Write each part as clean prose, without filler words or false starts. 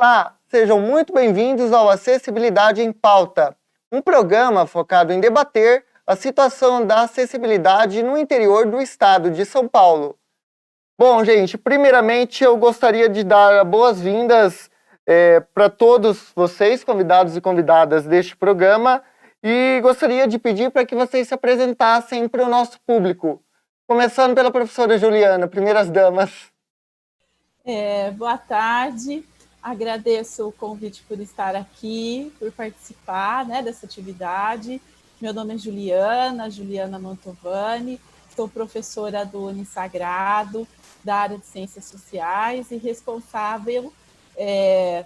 Olá, sejam muito bem-vindos ao Acessibilidade em Pauta, um programa focado em debater a situação da acessibilidade no interior do estado de São Paulo. Bom, gente, primeiramente eu gostaria de dar boas-vindas para todos vocês, convidados e convidadas deste programa, e gostaria de pedir para que vocês se apresentassem para o nosso público. Começando pela professora Juliana, primeiras damas. Boa tarde, agradeço o convite por estar aqui, por participar dessa atividade. Meu nome é Juliana Mantovani, sou professora do Unisagrado, da área de Ciências Sociais e responsável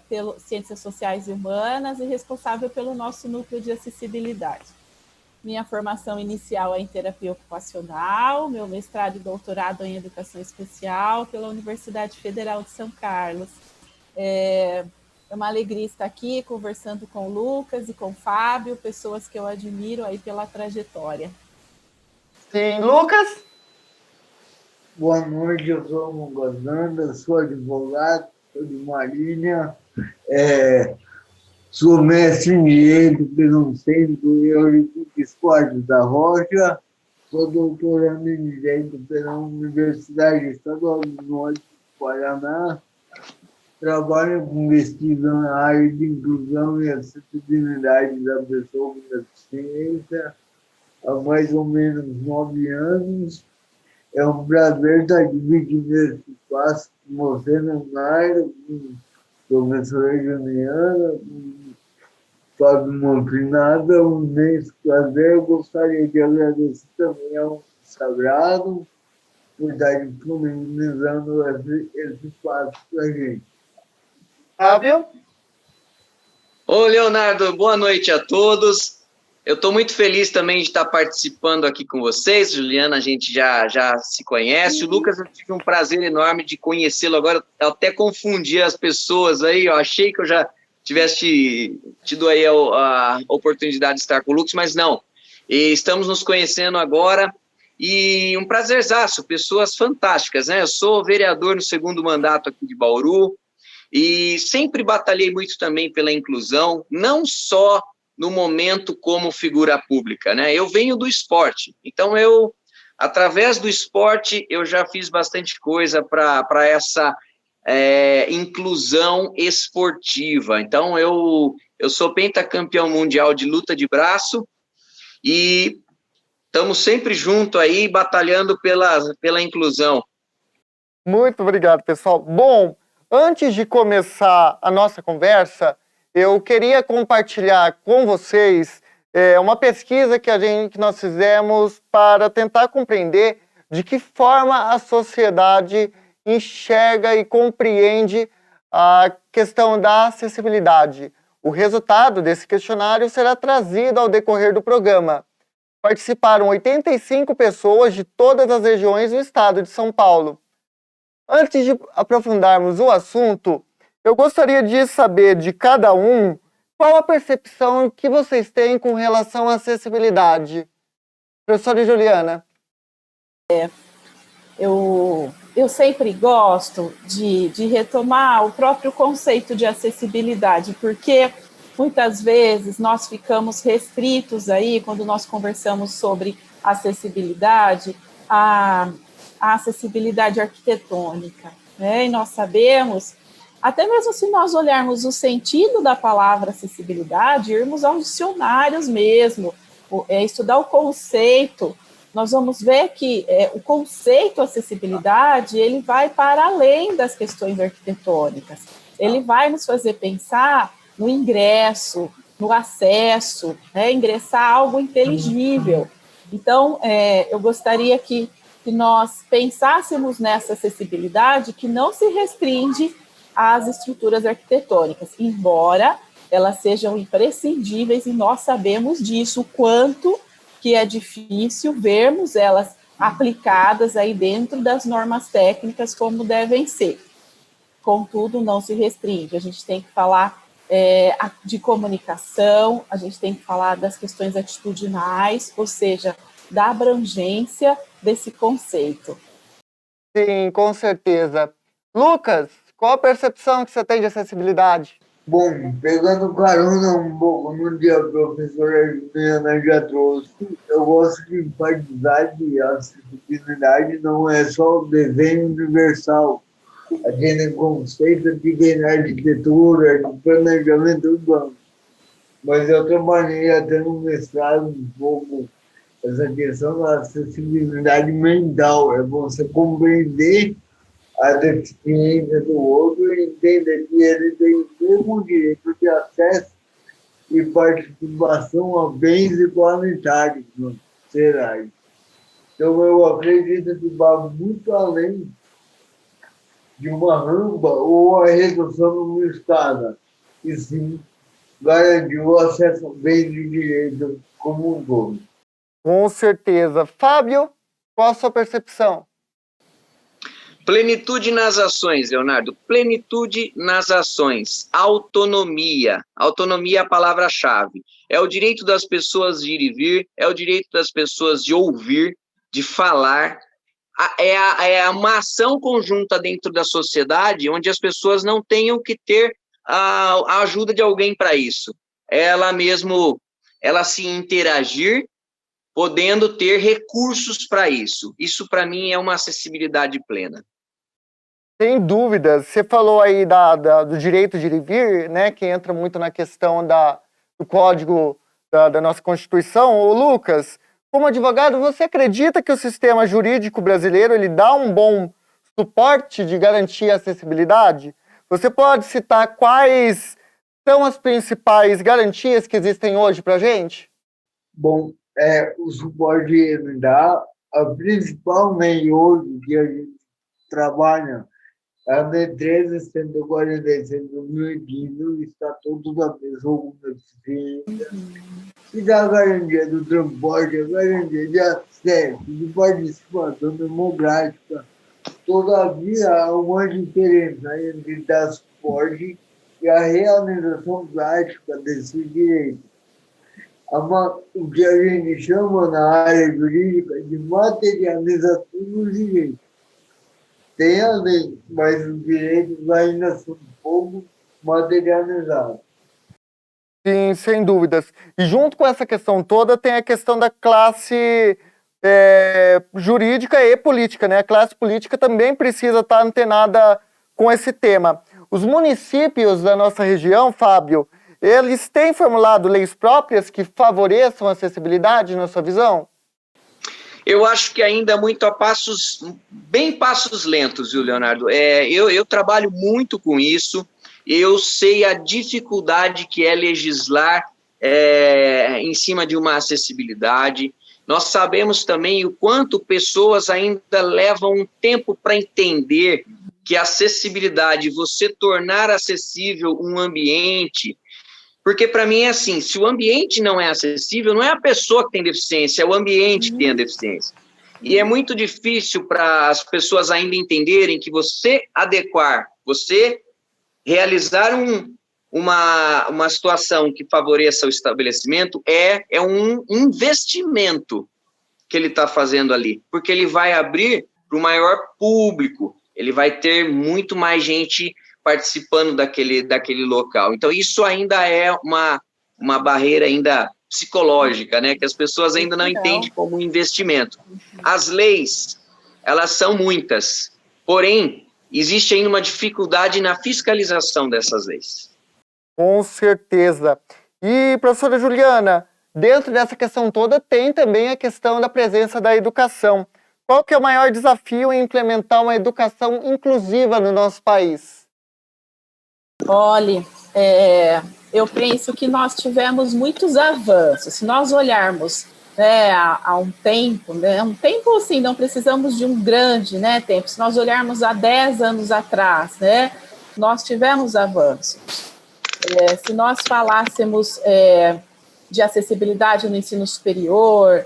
pelo Ciências Sociais e Humanas e responsável pelo nosso núcleo de acessibilidade. Minha formação inicial é em terapia ocupacional, meu mestrado e doutorado em educação especial pela Universidade Federal de São Carlos. É uma alegria estar aqui conversando com o Lucas e com o Fábio, pessoas que eu admiro aí pela trajetória. Sim, Lucas? Boa noite, eu sou o Gozanda, sou advogado, sou de Marília, sou mestre em Direito pelo Centro Eurico Esporte da Rocha, sou doutorando em Direito pela Universidade Estadual do Norte do Paraná, trabalho com pesquisa na área de inclusão e acessibilidade da pessoa com deficiência há mais ou menos 9 anos. É um prazer estar dividindo esse espaço com você, Leonardo, com a professora Juliana, com Fábio Montinada. É um imenso prazer. Eu gostaria de agradecer também ao Sagrado por estar disponibilizando esse espaço para a gente. Fábio? Ô, Leonardo, boa noite a todos. Eu estou muito feliz também de estar participando aqui com vocês. Juliana, a gente já se conhece. O Lucas, eu tive um prazer enorme de conhecê-lo agora. Eu até confundi as pessoas aí. Eu achei que eu já tivesse tido aí a oportunidade de estar com o Lucas, mas não. E estamos nos conhecendo agora. E um prazerzaço, pessoas fantásticas, né? Eu sou vereador no 2º mandato aqui de Bauru e sempre batalhei muito também pela inclusão, não só no momento como figura pública, né? Eu venho do esporte, então através do esporte, eu já fiz bastante coisa para essa inclusão esportiva. Então, eu sou pentacampeão mundial de luta de braço e estamos sempre juntos aí, batalhando pela inclusão. Muito obrigado, pessoal. Bom, antes de começar a nossa conversa, eu queria compartilhar com vocês uma pesquisa que nós fizemos para tentar compreender de que forma a sociedade enxerga e compreende a questão da acessibilidade. O resultado desse questionário será trazido ao decorrer do programa. Participaram 85 pessoas de todas as regiões do estado de São Paulo. Antes de aprofundarmos o assunto, eu gostaria de saber de cada um qual a percepção que vocês têm com relação à acessibilidade. Professora Juliana. Eu sempre gosto de retomar o próprio conceito de acessibilidade, porque muitas vezes nós ficamos restritos aí, quando nós conversamos sobre acessibilidade, a acessibilidade arquitetônica, né? E nós sabemos, até mesmo se nós olharmos o sentido da palavra acessibilidade, irmos aos dicionários mesmo, estudar o conceito, nós vamos ver que o conceito acessibilidade, ele vai para além das questões arquitetônicas, ele vai nos fazer pensar no ingresso, no acesso, ingressar algo inteligível. Então, eu gostaria que nós pensássemos nessa acessibilidade que não se restringe às estruturas arquitetônicas, embora elas sejam imprescindíveis e nós sabemos disso, o quanto que é difícil vermos elas aplicadas aí dentro das normas técnicas como devem ser. Contudo, não se restringe, a gente tem que falar de comunicação, a gente tem que falar das questões atitudinais, ou seja, da abrangência desse conceito. Sim, com certeza. Lucas, Qual a percepção que você tem de acessibilidade? Bom, pegando carona um pouco no dia a professora Juliana já trouxe, eu gosto de enfatizar que a acessibilidade não é só o desenho universal, aquele conceito que vem na arquitetura, no planejamento urbano. Mas eu trabalhei até no mestrado um pouco essa questão da acessibilidade mental, é você compreender a deficiência do outro e entender que ele tem o mesmo direito de acesso e participação a bens igualitários na sociedade. Então, eu acredito que vai muito além de uma rampa ou a redução de uma escada, e sim garantir o acesso a bens de direito como um todo. Com certeza. Fábio, qual a sua percepção? Plenitude nas ações, Leonardo. Plenitude nas ações. Autonomia. Autonomia é a palavra-chave. É o direito das pessoas de ir e vir, é o direito das pessoas de ouvir, de falar. É uma ação conjunta dentro da sociedade onde as pessoas não tenham que ter a ajuda de alguém para isso. Ela se interagir, podendo ter recursos para isso. Isso, para mim, é uma acessibilidade plena. Sem dúvidas. Você falou aí do direito de ir e vir, né, que entra muito na questão do código da nossa Constituição. Ô, Lucas, como advogado, você acredita que o sistema jurídico brasileiro ele dá um bom suporte de garantir a acessibilidade? Você pode citar quais são as principais garantias que existem hoje para a gente? Bom, o suporte ele dá, a principal lei hoje que a gente trabalha é a Lei 13.146 de 2015, o Estatuto da Pessoa com Deficiência, que dá a garantia do transporte, a garantia de acesso, de participação democrática. Todavia, há uma diferença entre dar suporte e a realização prática desse direito. O que a gente chama na área jurídica de materialização dos direitos. Tem a lei, mas os direitos ainda são pouco materializados. Sim, sem dúvidas. E junto com essa questão toda, tem a questão da classe jurídica e política, né? A classe política também precisa estar antenada com esse tema. Os municípios da nossa região, Fábio, eles têm formulado leis próprias que favoreçam a acessibilidade, na sua visão? Eu acho que ainda muito bem passos lentos, viu, Leonardo? Eu trabalho muito com isso, eu sei a dificuldade que é legislar em cima de uma acessibilidade. Nós sabemos também o quanto pessoas ainda levam um tempo para entender que a acessibilidade, você tornar acessível um ambiente, porque para mim é assim, se o ambiente não é acessível, não é a pessoa que tem deficiência, é o ambiente que tem a deficiência. E é muito difícil para as pessoas ainda entenderem que você realizar uma situação que favoreça o estabelecimento é um investimento que ele está fazendo ali, porque ele vai abrir para o maior público, ele vai ter muito mais gente participando daquele local. Então, isso ainda é uma barreira ainda psicológica, né, que as pessoas ainda não entendem como um investimento. As leis, elas são muitas, porém, existe ainda uma dificuldade na fiscalização dessas leis. Com certeza. E, professora Juliana, dentro dessa questão toda tem também a questão da presença da educação. Qual que é o maior desafio em implementar uma educação inclusiva no nosso país? Olha, eu penso que nós tivemos muitos avanços. Se nós olharmos há um tempo, assim, não precisamos de um grande tempo. Se nós olharmos há 10 anos atrás, nós tivemos avanços. Se nós falássemos de acessibilidade no ensino superior,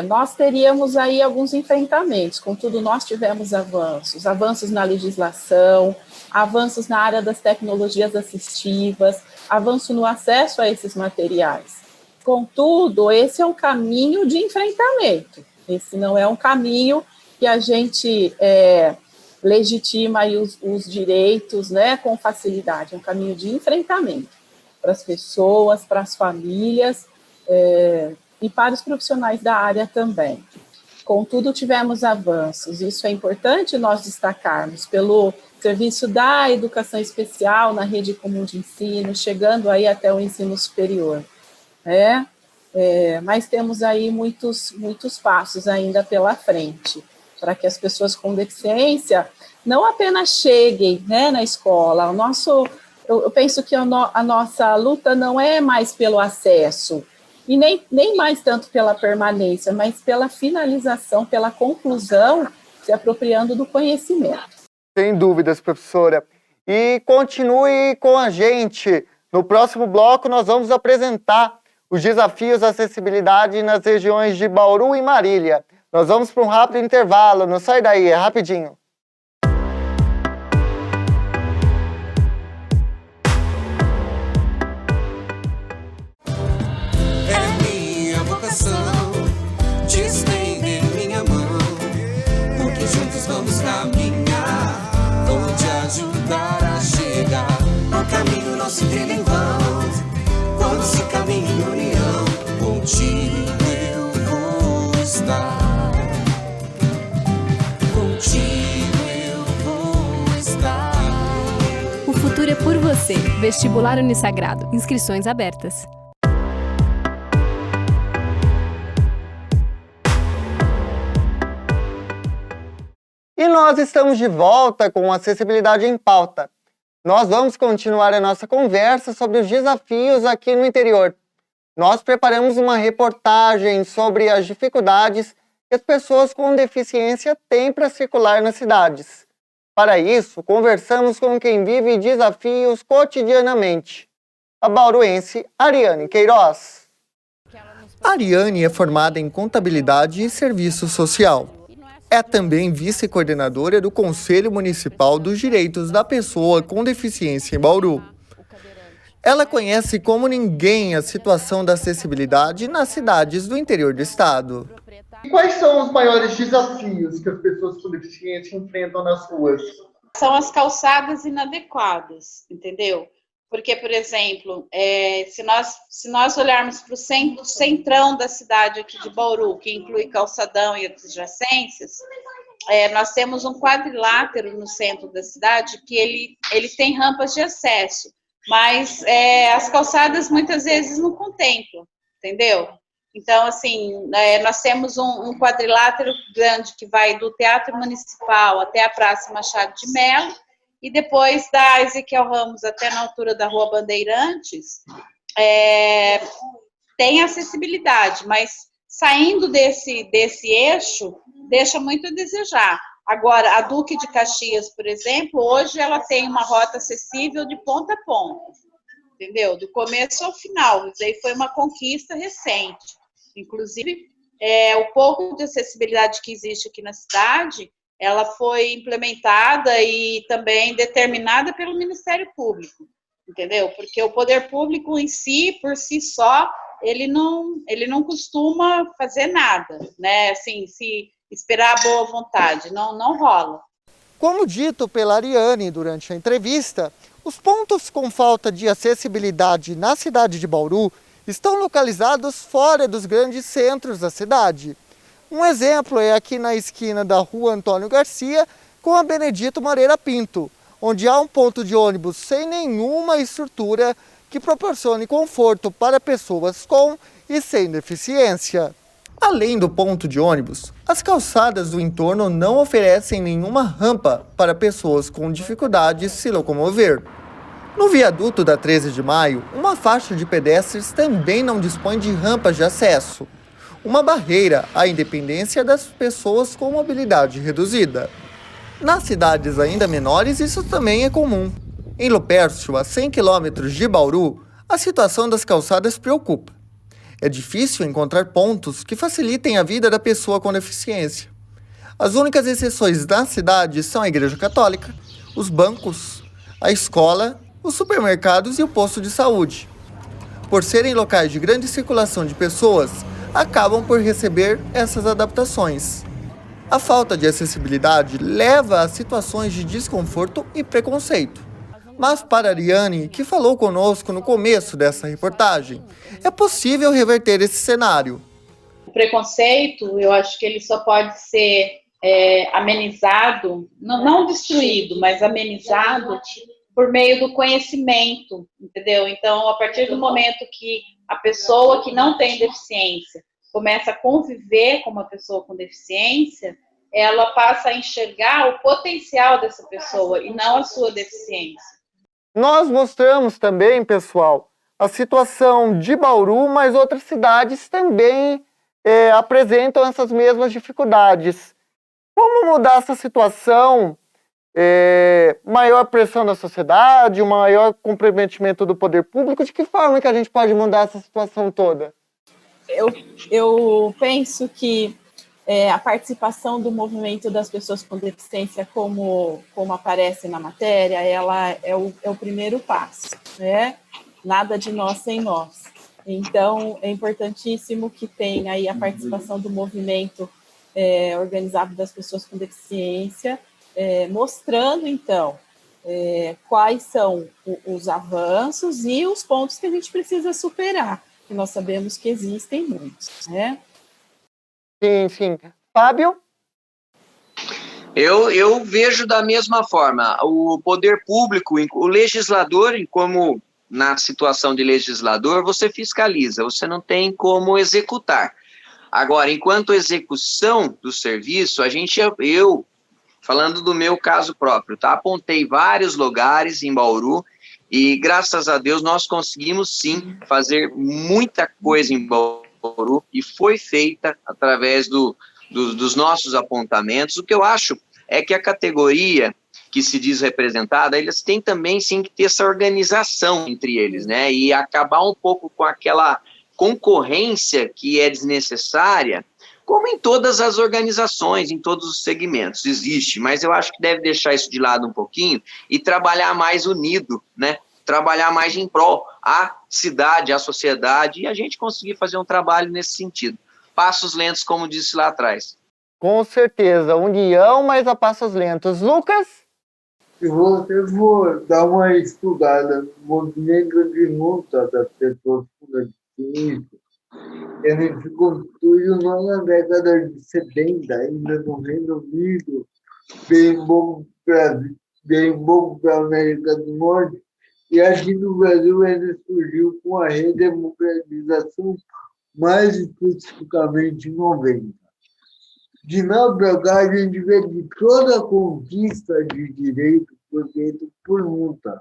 nós teríamos aí alguns enfrentamentos. Contudo, nós tivemos avanços na legislação, avanços na área das tecnologias assistivas, avanço no acesso a esses materiais. Contudo, esse é um caminho de enfrentamento. Esse não é um caminho que a gente legitima aí os direitos, né, com facilidade. É um caminho de enfrentamento para as pessoas, para as famílias e para os profissionais da área também. Contudo, tivemos avanços. Isso é importante nós destacarmos pelo serviço da educação especial na rede comum de ensino, chegando aí até o ensino superior, né? Mas temos aí muitos passos ainda pela frente, para que as pessoas com deficiência não apenas cheguem, né, na escola. Eu penso que a nossa luta não é mais pelo acesso, e nem mais tanto pela permanência, mas pela finalização, pela conclusão, se apropriando do conhecimento. Sem dúvidas, professora. E continue com a gente. No próximo bloco, nós vamos apresentar os desafios da acessibilidade nas regiões de Bauru e Marília. Nós vamos para um rápido intervalo. Não sai daí, é rapidinho. Te estender minha mão, porque juntos vamos caminhar. Vou te ajudar a chegar. O caminho não se trilha em vão, quando se caminha em união. Contigo eu vou estar, contigo eu vou estar. O futuro é por você. Vestibular Unisagrado. Inscrições abertas. E nós estamos de volta com Acessibilidade em Pauta. Nós vamos continuar a nossa conversa sobre os desafios aqui no interior. Nós preparamos uma reportagem sobre as dificuldades que as pessoas com deficiência têm para circular nas cidades. Para isso, conversamos com quem vive desafios cotidianamente. A bauruense Ariane Queiroz. Ariane é formada em Contabilidade e Serviço Social. É também vice-coordenadora do Conselho Municipal dos Direitos da Pessoa com Deficiência em Bauru. Ela conhece como ninguém a situação da acessibilidade nas cidades do interior do estado. E quais são os maiores desafios que as pessoas com deficiência enfrentam nas ruas? São as calçadas inadequadas, entendeu? Porque, por exemplo, se nós olharmos para o centrão da cidade aqui de Bauru, que inclui calçadão e adjacências, nós temos um quadrilátero no centro da cidade que ele tem rampas de acesso, mas as calçadas muitas vezes não contemplam, entendeu? Então, assim, nós temos um quadrilátero grande que vai do Teatro Municipal até a Praça Machado de Mello, e depois da Ezequiel Ramos até na altura da Rua Bandeirantes, tem acessibilidade, mas saindo desse eixo, deixa muito a desejar. Agora, a Duque de Caxias, por exemplo, hoje ela tem uma rota acessível de ponta a ponta, entendeu? Do começo ao final, isso aí foi uma conquista recente. Inclusive, o pouco de acessibilidade que existe aqui na cidade, ela foi implementada e também determinada pelo Ministério Público, entendeu? Porque o poder público em si, por si só, ele não costuma fazer nada, né? Assim, se esperar a boa vontade, não rola. Como dito pela Ariane durante a entrevista, os pontos com falta de acessibilidade na cidade de Bauru estão localizados fora dos grandes centros da cidade. Um exemplo é aqui na esquina da Rua Antônio Garcia com a Benedito Moreira Pinto, onde há um ponto de ônibus sem nenhuma estrutura que proporcione conforto para pessoas com e sem deficiência. Além do ponto de ônibus, as calçadas do entorno não oferecem nenhuma rampa para pessoas com dificuldade de se locomover. No viaduto da 13 de maio, uma faixa de pedestres também não dispõe de rampas de acesso, uma barreira à independência das pessoas com mobilidade reduzida. Nas cidades ainda menores, isso também é comum. Em Lupércio, a 100 km de Bauru, a situação das calçadas preocupa. É difícil encontrar pontos que facilitem a vida da pessoa com deficiência. As únicas exceções da cidade são a Igreja Católica, os bancos, a escola, os supermercados e o posto de saúde. Por serem locais de grande circulação de pessoas, acabam por receber essas adaptações. A falta de acessibilidade leva a situações de desconforto e preconceito. Mas para a Ariane, que falou conosco no começo dessa reportagem, é possível reverter esse cenário. O preconceito, eu acho que ele só pode ser amenizado, não destruído, mas amenizado por meio do conhecimento, entendeu? Então, a partir do momento que a pessoa que não tem deficiência começa a conviver com uma pessoa com deficiência, ela passa a enxergar o potencial dessa pessoa e não a sua deficiência. Nós mostramos também, pessoal, a situação de Bauru, mas outras cidades também apresentam essas mesmas dificuldades. Como mudar essa situação? Maior pressão da sociedade, um maior comprometimento do poder público? De que forma que a gente pode mudar essa situação toda? Eu penso que a participação do movimento das pessoas com deficiência, como aparece na matéria, ela é o primeiro passo, né? Nada de nós sem nós. Então, é importantíssimo que tenha aí a participação do movimento organizado das pessoas com deficiência, mostrando, então, quais são os avanços e os pontos que a gente precisa superar, que nós sabemos que existem muitos, né? Sim. Fábio? Eu vejo da mesma forma. O poder público, o legislador, como na situação de legislador, você fiscaliza, você não tem como executar. Agora, enquanto execução do serviço, eu, falando do meu caso próprio, tá? Apontei vários lugares em Bauru e, graças a Deus, nós conseguimos, sim, fazer muita coisa em Bauru e foi feita através dos nossos apontamentos. O que eu acho é que a categoria que se diz representada, eles têm também, sim, que ter essa organização entre eles, né? E acabar um pouco com aquela concorrência que é desnecessária, como em todas as organizações, em todos os segmentos, existe, mas eu acho que deve deixar isso de lado um pouquinho e trabalhar mais unido, né? Trabalhar mais em prol à cidade, à sociedade, e a gente conseguir fazer um trabalho nesse sentido. Passos lentos, como disse lá atrás. Com certeza, união, mas a passos lentos. Lucas? Se você for dar uma estudada no movimento de luta das pessoas com deficiência, ele se constituiu na década de 70, ainda no Reino Unido, bem bom para a América do Norte, e aqui no Brasil ele surgiu com a redemocratização, mais especificamente em 90. De lá para cá, a gente vê que toda conquista de direito foi feita por luta.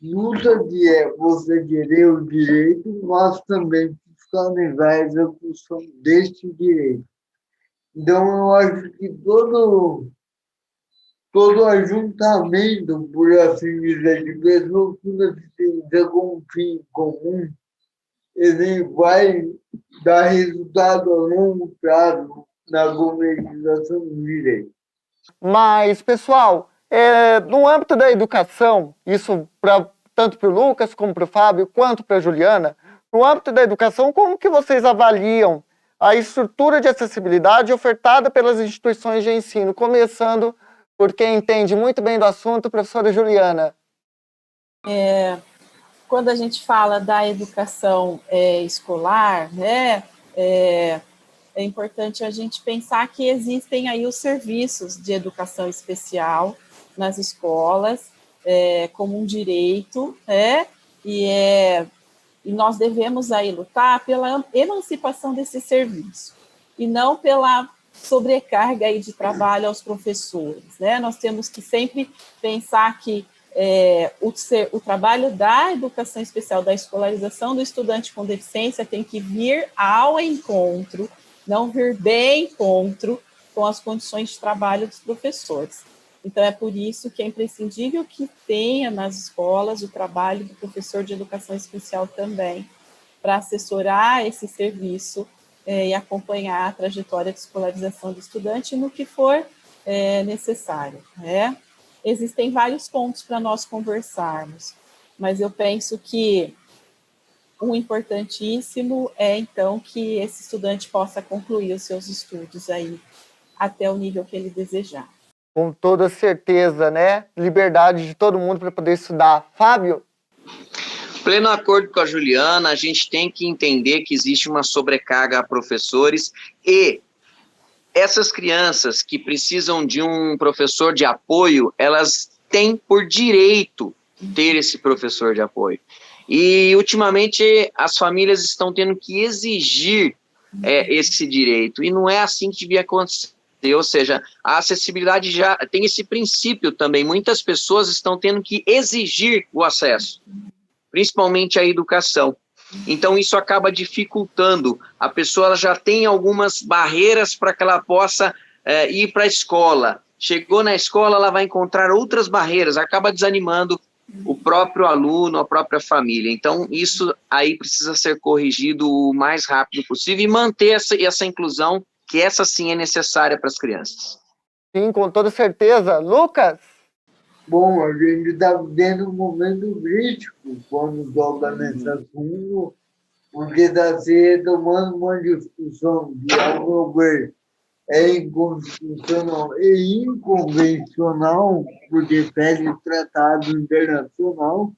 Luta de você querer o direito, mas também fiscalizar a execução deste direito. Então, eu acho que todo ajuntamento, por assim dizer, de pessoas com deficiência com um fim comum, ele vai dar resultado a longo prazo na concretização do direito. Mas, pessoal, no âmbito da educação, isso tanto para o Lucas, como para o Fábio, quanto para a Juliana, no âmbito da educação, como que vocês avaliam a estrutura de acessibilidade ofertada pelas instituições de ensino, começando por quem entende muito bem do assunto, professora Juliana? Quando a gente fala da educação escolar, né, é importante a gente pensar que existem aí os serviços de educação especial nas escolas, como um direito, e nós devemos aí lutar pela emancipação desse serviço, e não pela sobrecarga aí de trabalho aos professores, né? Nós temos que sempre pensar que o trabalho da educação especial, da escolarização do estudante com deficiência tem que vir ao encontro, não vir de encontro com as condições de trabalho dos professores. Então, é por isso que é imprescindível que tenha nas escolas o trabalho do professor de educação especial também, para assessorar esse serviço e acompanhar a trajetória de escolarização do estudante no que for necessário, né? Existem vários pontos para nós conversarmos, mas eu penso que um importantíssimo é, então, que esse estudante possa concluir os seus estudos aí até o nível que ele desejar. Com toda certeza, né? Liberdade de todo mundo para poder estudar. Fábio? Pleno acordo com a Juliana, a gente tem que entender que existe uma sobrecarga a professores e essas crianças que precisam de um professor de apoio, elas têm por direito ter esse professor de apoio. E, ultimamente, as famílias estão tendo que exigir esse direito, e não é assim que devia acontecer. Ou seja, a acessibilidade já tem esse princípio também. Muitas pessoas estão tendo que exigir o acesso, principalmente a educação. Então, isso acaba dificultando. A pessoa ela já tem algumas barreiras para que ela possa ir para a escola. Chegou na escola, ela vai encontrar outras barreiras, acaba desanimando o próprio aluno, a própria família. Então, isso aí precisa ser corrigido o mais rápido possível e manter essa inclusão, que essa sim é necessária para as crianças. Sim, com toda certeza. Lucas? Bom, a gente está vivendo um momento crítico quando toca nesse assunto, porque está se retomando uma discussão que, ao meu ver, é inconstitucional e inconvencional, porque fere tratado internacional,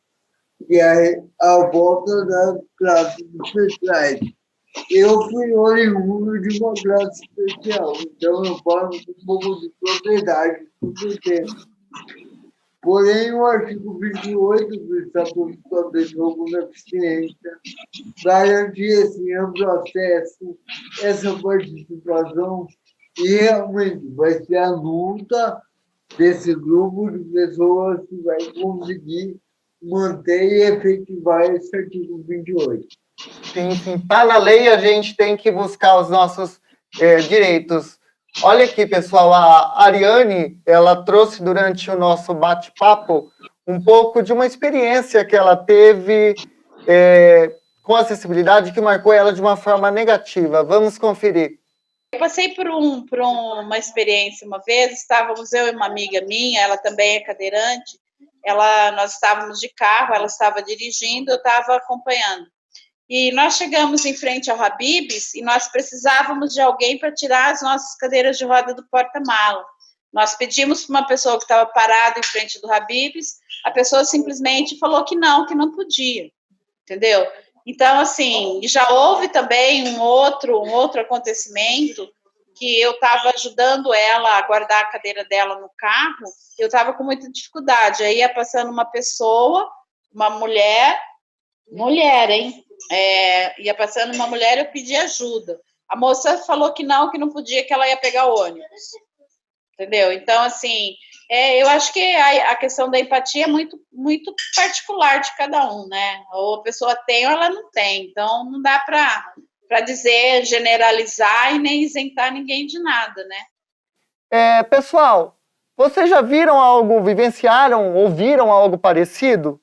que é a volta das classes especiais. Eu fui oriundo de uma classe especial, então eu falo com um pouco de propriedade sobre o tema. Porém, o artigo 28 do Estatuto da Pessoa com Deficiência garante esse amplo acesso, essa participação, e realmente vai ser a luta desse grupo de pessoas que vai conseguir manter e efetivar esse artigo 28. Sim, sim. Tá na lei, a gente tem que buscar os nossos direitos. Olha aqui, pessoal, a Ariane, ela trouxe durante o nosso bate-papo um pouco de uma experiência que ela teve com acessibilidade que marcou ela de uma forma negativa. Vamos conferir. Eu passei por uma experiência uma vez, estávamos eu e uma amiga minha, ela também é cadeirante, nós estávamos de carro, ela estava dirigindo, eu estava acompanhando. E nós chegamos em frente ao Habib's e nós precisávamos de alguém para tirar as nossas cadeiras de roda do porta-mala. Nós pedimos para uma pessoa que estava parada em frente do Habib's, a pessoa simplesmente falou que não podia, entendeu? Então, assim, já houve também um outro acontecimento que eu estava ajudando ela a guardar a cadeira dela no carro, eu estava com muita dificuldade. Aí ia passando uma pessoa, uma mulher, hein? Ia passando uma mulher, eu pedi ajuda. A moça falou que não podia, que ela ia pegar o ônibus. Entendeu? Então, assim, eu acho que a questão da empatia é muito, muito particular de cada um, né? Ou a pessoa tem ou ela não tem. Então, não dá para dizer, generalizar e nem isentar ninguém de nada, né? Pessoal, vocês já viram algo, vivenciaram, ouviram algo parecido?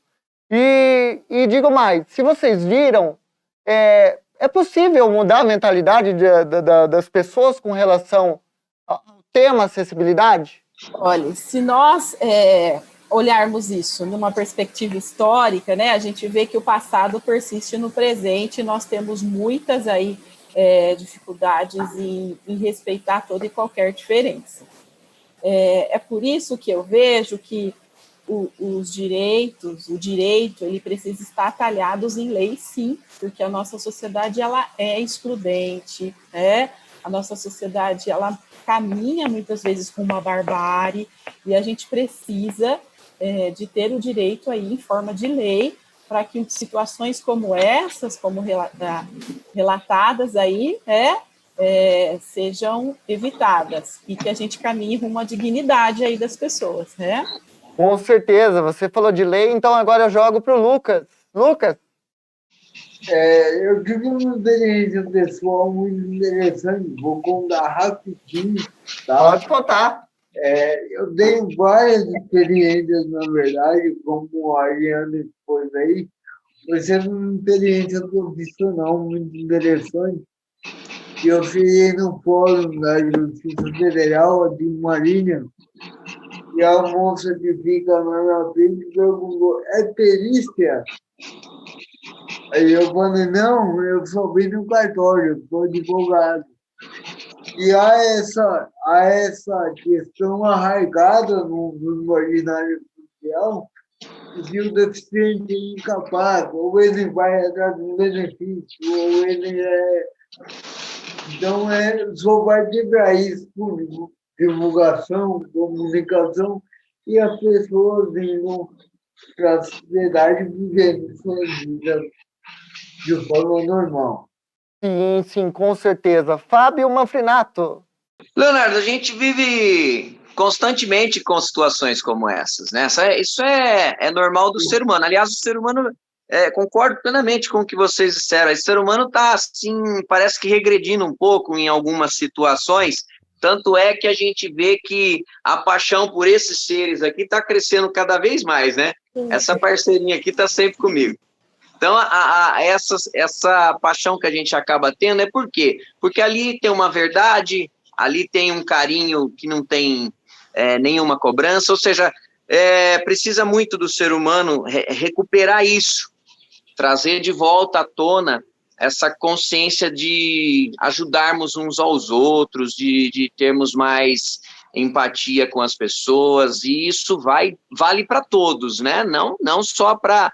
E digo mais, se vocês viram, é possível mudar a mentalidade das pessoas com relação ao tema acessibilidade? Olha, se nós olharmos isso numa perspectiva histórica, né, a gente vê que o passado persiste no presente e nós temos muitas aí dificuldades em respeitar toda e qualquer diferença. É por isso que eu vejo que o direito, ele precisa estar talhados em lei, sim, porque a nossa sociedade, ela é excludente, a nossa sociedade, ela caminha muitas vezes com uma barbárie, e a gente precisa de ter o direito aí em forma de lei, para que situações como essas, como relatadas aí, sejam evitadas, e que a gente caminhe rumo à dignidade aí das pessoas, né? Com certeza, você falou de lei, então agora eu jogo para o Lucas. Lucas? Eu tive uma experiência pessoal muito interessante, vou contar rapidinho. Tá? Pode contar. Eu tenho várias experiências, na verdade, como a Ariane expôs aí, foi sendo uma experiência profissional muito interessante. Eu cheguei no fórum da Justiça Federal, a de Marília, e a moça que fica lá na frente perguntou, é perícia? Aí eu falei, não, eu só vim no cartório, sou advogado. E há essa questão arraigada no imaginário social de o deficiente é incapaz, ou ele vai atrás do benefício, ou ele é... Então, só vai quebrar isso por divulgação, comunicação, e as pessoas indo para a sociedade vivendo suas vidas de forma normal. Sim, com certeza. Fábio Manfrinato. Leonardo, a gente vive constantemente com situações como essas, né? Isso é normal do ser humano. Aliás, o ser humano, concordo plenamente com o que vocês disseram. Esse ser humano está, assim, parece que regredindo um pouco em algumas situações. Tanto é que a gente vê que a paixão por esses seres aqui está crescendo cada vez mais, né? Essa parceirinha aqui está sempre comigo. Então, essa paixão que a gente acaba tendo é por quê? Porque ali tem uma verdade, ali tem um carinho que não tem nenhuma cobrança, ou seja, precisa muito do ser humano recuperar isso, trazer de volta à tona essa consciência de ajudarmos uns aos outros, de termos mais empatia com as pessoas, e isso vale para todos, né? Não só para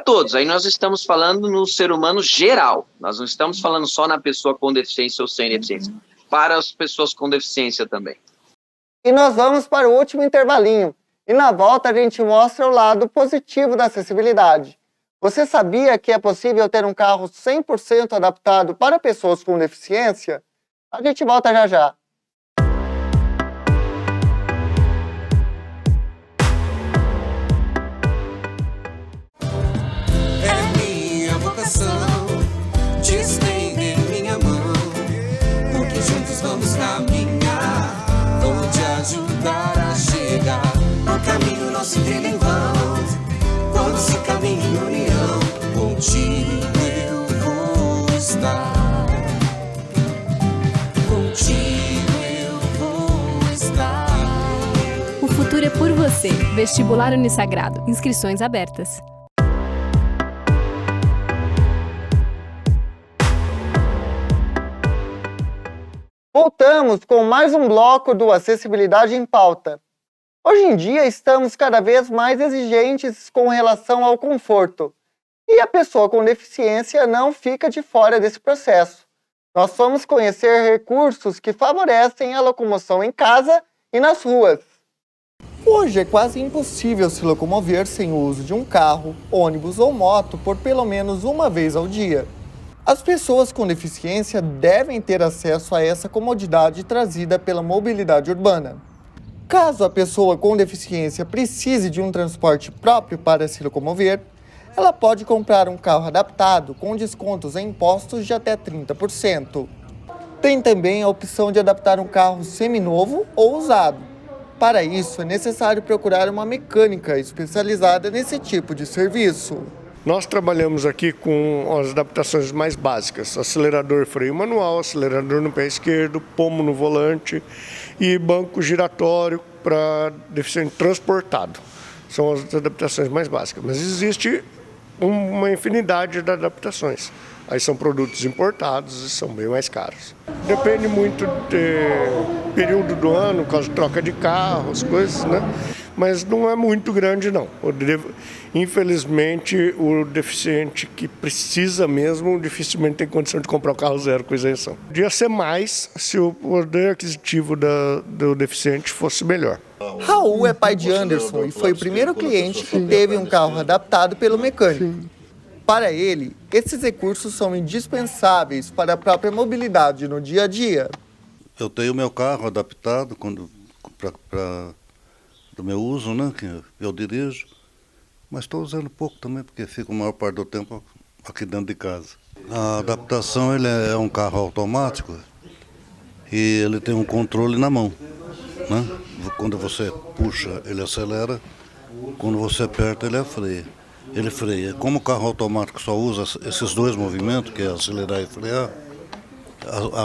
todos. Aí nós estamos falando no ser humano geral, nós não estamos falando só na pessoa com deficiência ou sem deficiência, para as pessoas com deficiência também. E nós vamos para o último intervalinho. E na volta a gente mostra o lado positivo da acessibilidade. Você sabia que é possível ter um carro 100% adaptado para pessoas com deficiência? A gente volta já já. É minha vocação te estender minha mão, porque juntos vamos caminhar. Vou te ajudar a chegar. O caminho nosso trilha em vão. Quando se caminha em união, contigo eu vou estar. Contigo eu vou estar. O futuro é por você. Vestibular Unisagrado. Inscrições abertas. Voltamos com mais um bloco do Acessibilidade em Pauta. Hoje em dia estamos cada vez mais exigentes com relação ao conforto. E a pessoa com deficiência não fica de fora desse processo. Nós vamos conhecer recursos que favorecem a locomoção em casa e nas ruas. Hoje é quase impossível se locomover sem o uso de um carro, ônibus ou moto por pelo menos uma vez ao dia. As pessoas com deficiência devem ter acesso a essa comodidade trazida pela mobilidade urbana. Caso a pessoa com deficiência precise de um transporte próprio para se locomover, ela pode comprar um carro adaptado com descontos em impostos de até 30%. Tem também a opção de adaptar um carro seminovo ou usado. Para isso, é necessário procurar uma mecânica especializada nesse tipo de serviço. Nós trabalhamos aqui com as adaptações mais básicas, acelerador freio manual, acelerador no pé esquerdo, pomo no volante e banco giratório para deficiente transportado. São as adaptações mais básicas, mas existe uma infinidade de adaptações. Aí são produtos importados e são bem mais caros. Depende muito do período do ano, caso de troca de carro, as coisas, né? Mas não é muito grande, não. Infelizmente, o deficiente que precisa mesmo, dificilmente tem condição de comprar o carro zero com isenção. Podia ser mais se o poder aquisitivo do deficiente fosse melhor. Raul é pai de Anderson e foi o primeiro cliente que teve um carro adaptado pelo mecânico. Para ele, esses recursos são indispensáveis para a própria mobilidade no dia a dia. Eu tenho meu carro adaptado para do meu uso, né, que eu dirijo, mas estou usando pouco também, porque fico a maior parte do tempo aqui dentro de casa. A adaptação, ele é um carro automático e ele tem um controle na mão, né? Quando você puxa, ele acelera, quando você aperta, ele freia. Como o carro automático só usa esses dois movimentos, que é acelerar e frear,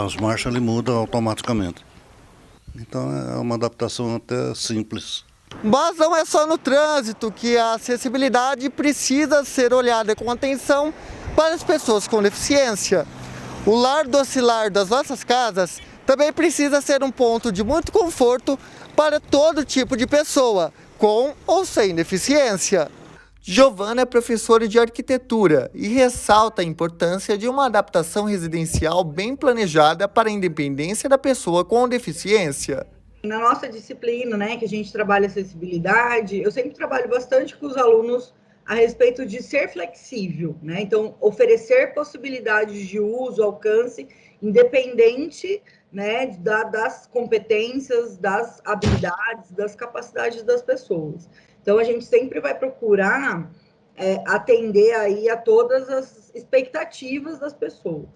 as marchas ele muda automaticamente. Então é uma adaptação até simples. Mas não é só no trânsito que a acessibilidade precisa ser olhada com atenção para as pessoas com deficiência. O lar do oscilar das nossas casas também precisa ser um ponto de muito conforto para todo tipo de pessoa, com ou sem deficiência. Giovana é professora de arquitetura e ressalta a importância de uma adaptação residencial bem planejada para a independência da pessoa com deficiência. Na nossa disciplina, né, que a gente trabalha acessibilidade, eu sempre trabalho bastante com os alunos a respeito de ser flexível, né? Então, oferecer possibilidades de uso, alcance, independente, né, das competências, das habilidades, das capacidades das pessoas. Então, a gente sempre vai procurar atender aí a todas as expectativas das pessoas.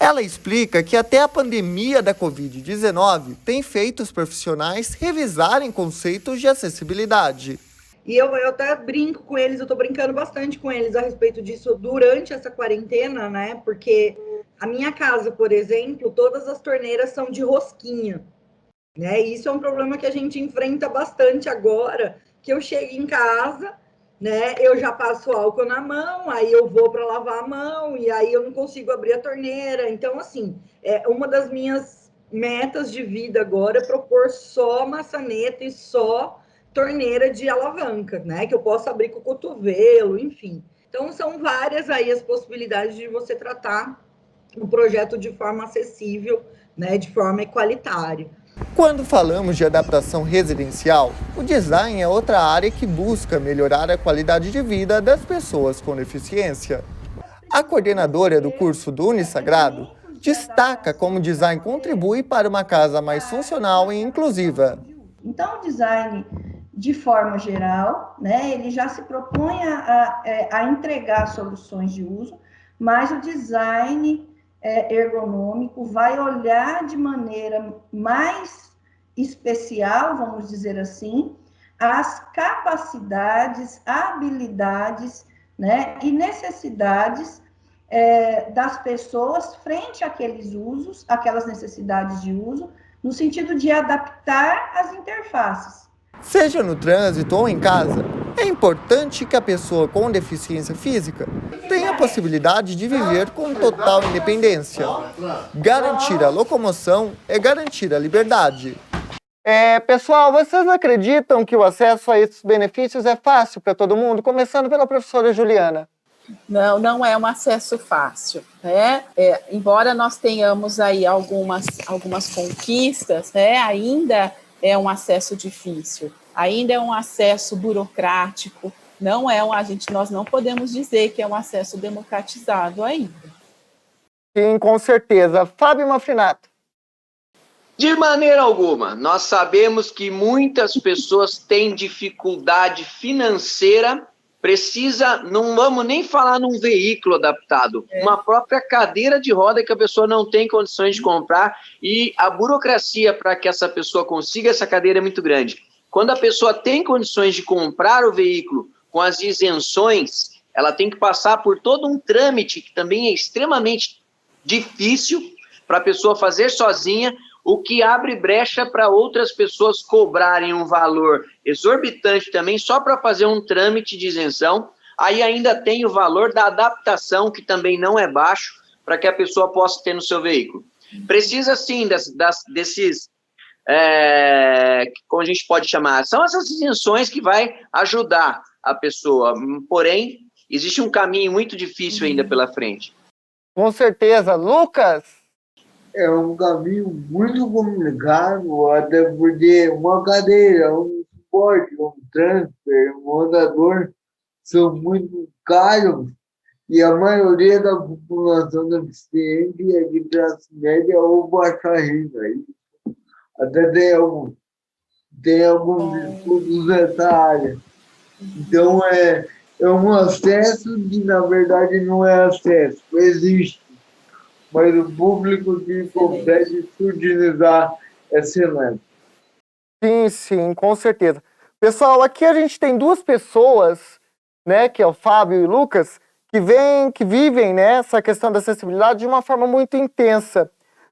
Ela explica que até a pandemia da Covid-19 tem feito os profissionais revisarem conceitos de acessibilidade. E eu até brinco com eles, eu estou brincando bastante com eles a respeito disso durante essa quarentena, né? Porque a minha casa, por exemplo, todas as torneiras são de rosquinha, né? E isso é um problema que a gente enfrenta bastante agora, que eu chego em casa, né? Eu já passo álcool na mão, aí eu vou para lavar a mão, e aí eu não consigo abrir a torneira. Então, assim, uma das minhas metas de vida agora é propor só maçaneta e só torneira de alavanca, né? Que eu possa abrir com o cotovelo, enfim. Então, são várias aí as possibilidades de você tratar o projeto de forma acessível, né? De forma igualitária. Quando falamos de adaptação residencial, o design é outra área que busca melhorar a qualidade de vida das pessoas com deficiência. A coordenadora do curso do Unisagrado destaca como o design contribui para uma casa mais funcional e inclusiva. Então, o design, de forma geral, né, ele já se propõe a entregar soluções de uso, mas o design ergonômico vai olhar de maneira mais especial, vamos dizer assim, as capacidades, habilidades, né, e necessidades das pessoas frente àqueles usos, aquelas necessidades de uso, no sentido de adaptar as interfaces. Seja no trânsito ou em casa, é importante que a pessoa com deficiência física tenha a possibilidade de viver com total independência. Garantir a locomoção é garantir a liberdade. Pessoal, vocês acreditam que o acesso a esses benefícios é fácil para todo mundo? Começando pela professora Juliana. Não, não é um acesso fácil, né? Embora nós tenhamos aí algumas conquistas, né? Ainda é um acesso difícil, ainda é um acesso burocrático, nós não podemos dizer que é um acesso democratizado ainda. Sim, com certeza. Fábio Mafrinato. De maneira alguma. Nós sabemos que muitas pessoas têm dificuldade financeira, não vamos nem falar num veículo adaptado, uma própria cadeira de roda que a pessoa não tem condições de comprar, e a burocracia para que essa pessoa consiga essa cadeira é muito grande. Quando a pessoa tem condições de comprar o veículo com as isenções, ela tem que passar por todo um trâmite que também é extremamente difícil para a pessoa fazer sozinha, o que abre brecha para outras pessoas cobrarem um valor exorbitante também só para fazer um trâmite de isenção. Aí ainda tem o valor da adaptação, que também não é baixo, para que a pessoa possa ter no seu veículo. Precisa sim desses, como a gente pode chamar, são essas isenções que vai ajudar a pessoa, porém, existe um caminho muito difícil ainda pela frente. Com certeza. Lucas? É um caminho muito complicado, até porque uma cadeira, um suporte, um transfer, um andador são muito caros e a maioria da população deficiente é de classe média ou baixa renda. Até tem alguns estudos nessa área. Então, é um acesso que, na verdade, não é acesso, existe. Mas o público que consegue se utilizar é excelente. Sim, com certeza. Pessoal, aqui a gente tem duas pessoas, né, que é o Fábio e o Lucas, que vivem, né, essa questão da acessibilidade de uma forma muito intensa.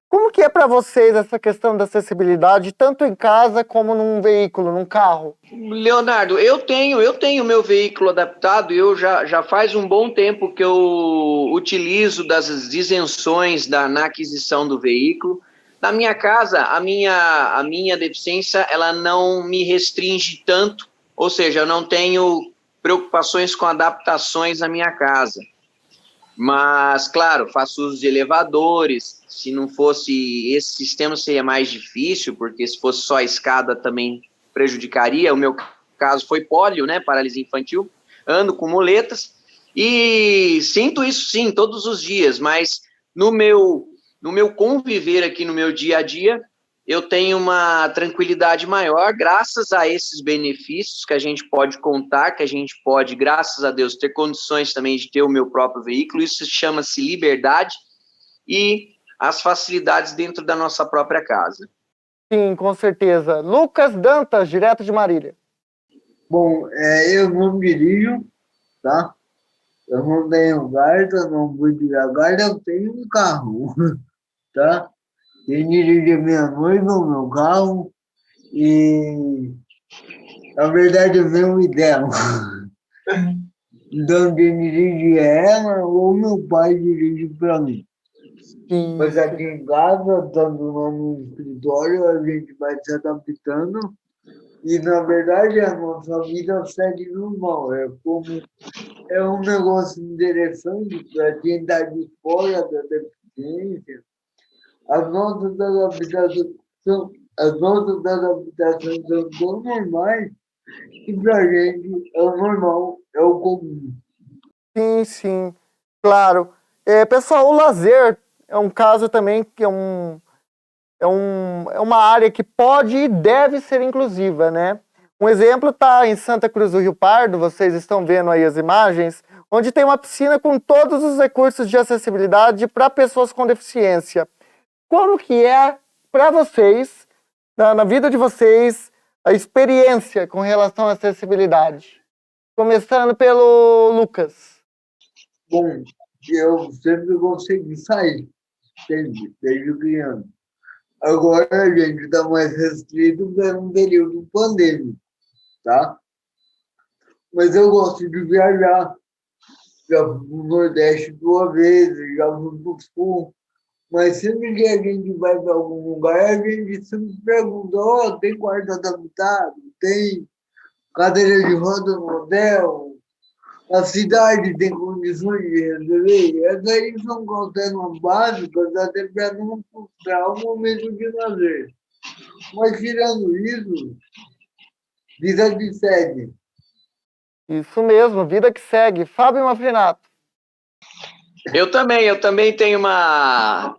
Como que é para vocês essa questão da acessibilidade, tanto em casa como num veículo, num carro? Leonardo, eu tenho meu veículo adaptado, eu já faz um bom tempo que eu utilizo das isenções na aquisição do veículo. Na minha casa, a minha deficiência, ela não me restringe tanto, ou seja, eu não tenho preocupações com adaptações na minha casa. Mas, claro, faço uso de elevadores. Se não fosse esse sistema, seria mais difícil, porque se fosse só a escada também prejudicaria. O meu caso foi pólio, né, paralisia infantil. Ando com muletas e sinto isso, sim, todos os dias. Mas no meu conviver aqui no meu dia a dia, eu tenho uma tranquilidade maior, graças a esses benefícios que a gente pode contar, que a gente pode, graças a Deus, ter condições também de ter o meu próprio veículo. Isso chama-se liberdade e as facilidades dentro da nossa própria casa. Sim, com certeza. Lucas Dantas, direto de Marília. Bom, eu não dirijo, tá? Eu não tenho guarda, não vou tirar guarda, eu tenho um carro, tá? Quem dirige a minha noiva, o meu carro, e na verdade eu venho dela. Então quem dirige é ela ou meu pai dirige para mim. Sim. Mas aqui em casa, estando lá no escritório, a gente vai se adaptando. E na verdade a nossa vida segue normal. É um negócio interessante para quem está de fora da deficiência. As nossas adaptações são tão normais que para a gente é o normal, é o comum. Sim, sim, claro. Pessoal, o lazer é um caso também que é uma área que pode e deve ser inclusiva, né? Um exemplo está em Santa Cruz do Rio Pardo, vocês estão vendo aí as imagens, onde tem uma piscina com todos os recursos de acessibilidade para pessoas com deficiência. Como que é para vocês, na vida de vocês, a experiência com relação à acessibilidade? Começando pelo Lucas. Bom, eu sempre consegui sair, sempre, desde criança. Agora a gente está mais restrito para um período pandêmico, tá? Mas eu gosto de viajar. Já fui no Nordeste 2 vezes, já fui para o Sul. Mas sempre que a gente vai para algum lugar, a gente sempre pergunta, tem quarto adaptado, tem cadeira de roda no hotel, a cidade tem condições de receber. Essas aí são cautelas básicas até para não frustrar o momento de lazer. Mas tirando isso, vida que segue. Isso mesmo, vida que segue. Fábio Mafrinato. Eu também tenho uma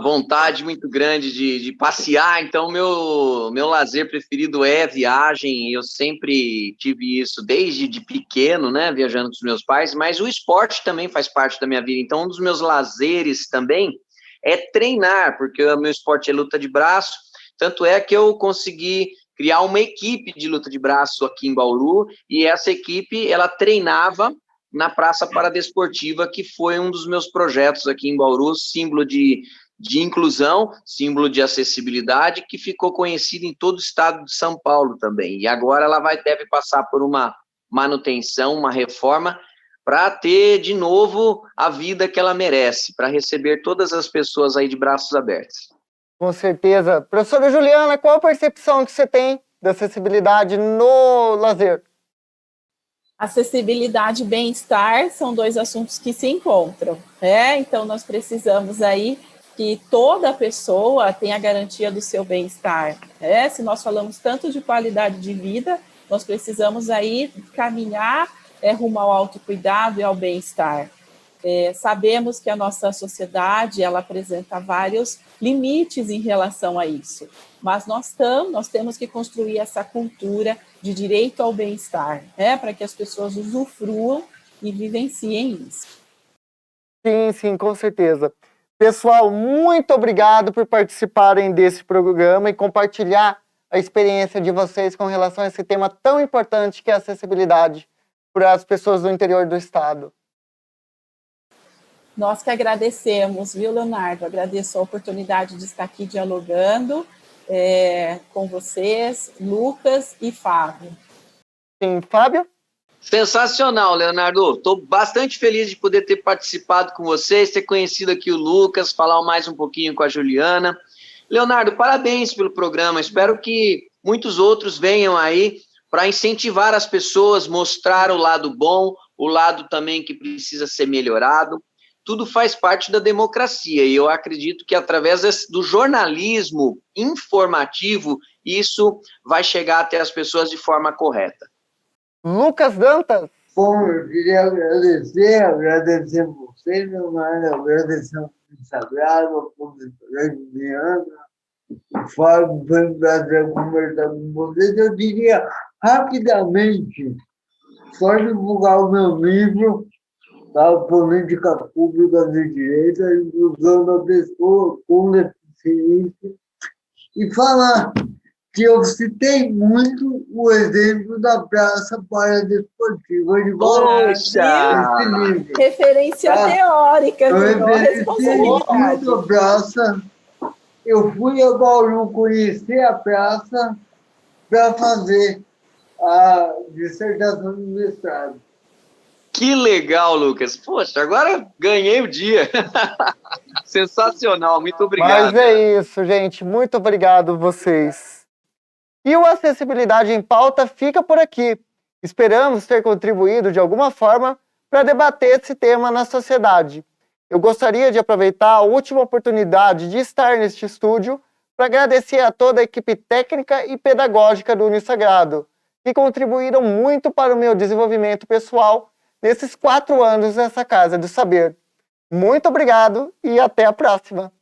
vontade muito grande de passear, então meu lazer preferido é viagem. Eu sempre tive isso desde de pequeno, né, viajando com os meus pais, mas o esporte também faz parte da minha vida. Então, um dos meus lazeres também é treinar, porque o meu esporte é luta de braço, tanto é que eu consegui criar uma equipe de luta de braço aqui em Bauru, e essa equipe, ela treinava na Praça Paradesportiva, que foi um dos meus projetos aqui em Bauru, símbolo de inclusão, símbolo de acessibilidade, que ficou conhecido em todo o estado de São Paulo também. E agora ela deve passar por uma manutenção, uma reforma, para ter de novo a vida que ela merece, para receber todas as pessoas aí de braços abertos. Com certeza. Professora Juliana, qual a percepção que você tem da acessibilidade no lazer? Acessibilidade e bem-estar são dois assuntos que se encontram, né? Então, nós precisamos aí que toda pessoa tenha a garantia do seu bem-estar, né? Se nós falamos tanto de qualidade de vida, nós precisamos aí caminhar rumo ao autocuidado e ao bem-estar. Sabemos que a nossa sociedade, ela apresenta vários limites em relação a isso, mas nós temos que construir essa cultura de direito ao bem-estar, para que as pessoas usufruam e vivenciem isso. Sim, sim, com certeza. Pessoal, muito obrigado por participarem desse programa e compartilhar a experiência de vocês com relação a esse tema tão importante que é a acessibilidade para as pessoas do interior do estado. Nós que agradecemos, viu, Leonardo? Agradeço a oportunidade de estar aqui dialogando com vocês, Lucas e Fábio. Sim, Fábio? Sensacional, Leonardo. Estou bastante feliz de poder ter participado com vocês, ter conhecido aqui o Lucas, falar mais um pouquinho com a Juliana. Leonardo, parabéns pelo programa. Espero que muitos outros venham aí para incentivar as pessoas, mostrar o lado bom, o lado também que precisa ser melhorado. Tudo faz parte da democracia e eu acredito que através do jornalismo informativo, isso vai chegar até as pessoas de forma correta. Lucas Dantas. Bom, eu queria agradecer você, Leonardo, agradecer ao Sagrado, ao professor Juliana, o Fábio, foi um prazer conversar com vocês. Eu diria rapidamente, só divulgar o meu livro, tá? Política Pública de Direita, Inclusão da Pessoa com Deficiência, e falar que eu citei muito o exemplo da Praça Paradesportiva de Poxa! Referência teórica, eu virou referenciei responsabilidade. muito a praça. Eu fui a Bauru conhecer a praça para fazer a dissertação do mestrado. Que legal, Lucas. Poxa, agora ganhei o dia. Sensacional, muito obrigado. Mas é isso, gente. Muito obrigado vocês. E o Acessibilidade em Pauta fica por aqui. Esperamos ter contribuído de alguma forma para debater esse tema na sociedade. Eu gostaria de aproveitar a última oportunidade de estar neste estúdio para agradecer a toda a equipe técnica e pedagógica do Unisagrado, que contribuíram muito para o meu desenvolvimento pessoal nesses 4 anos nessa Casa do Saber. Muito obrigado e até a próxima!